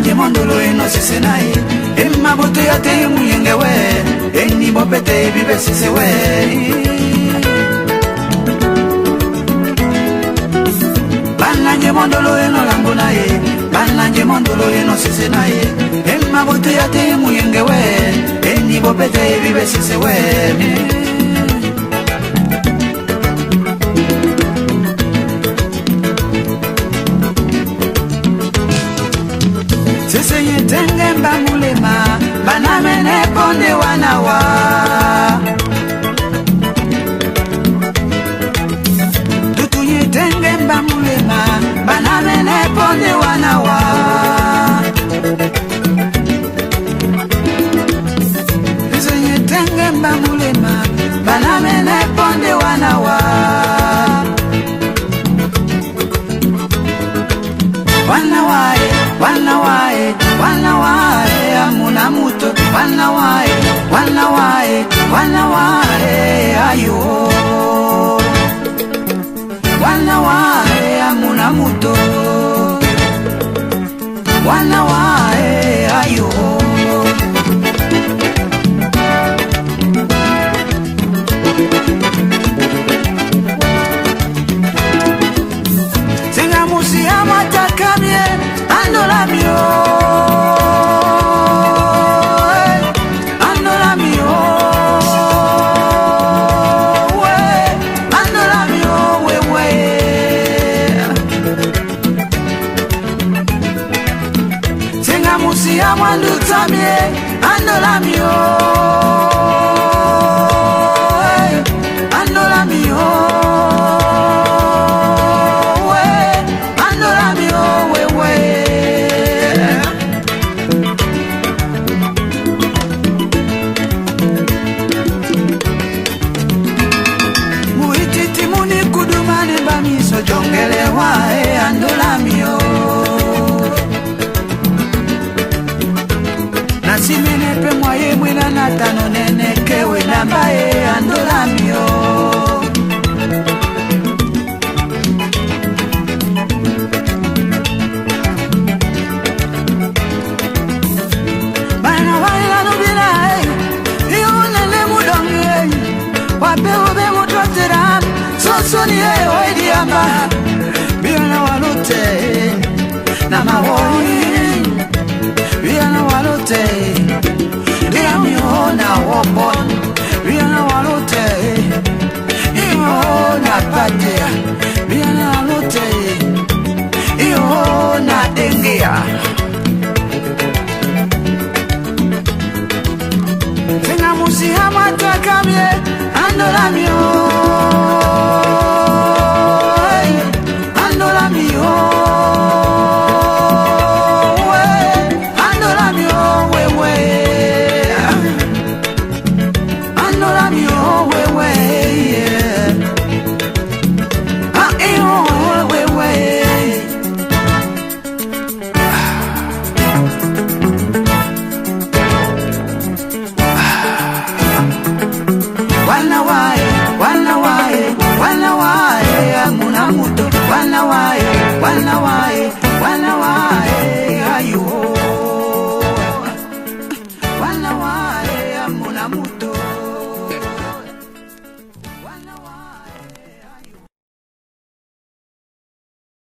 Bananje mondolo eno sese nae Emma bote yate muyenge we Eni bopete bibe sese we Bananje mondolo eno lambo nae Bananje mondolo eno sese nae Emma bote yate muyenge we Eni bopete bibe sese we Sese yetenge mba mulema Banamene ponde wanawa Tutu yetenge mba mulema Banamene ponde wanawa Sese yetenge mba mulema Banamene ponde wanawa Wanawae, wanawae, wanawae, amuna muto. Wanawae, wanawae, wanawae, ayo. Wanawae, amuna muto. Wanawae, ayo. Senga musi amata kamye Andola mio Andola mio Andola mio we Senga musi amandu tamye Andola mio Andola mio Jongele wae andola mio Nasimene pe mwaye mwila natano nene kewe nambaye andola mio Bana waila nubila iyo nene mudongi Wape ube mutroteram Sosoni oidi amba Biana walute Na mawoi Biana walute Dia miona wopon Biana walute Iona patia Biana walute Iona dengia Senga musi hamata kamye Andola mio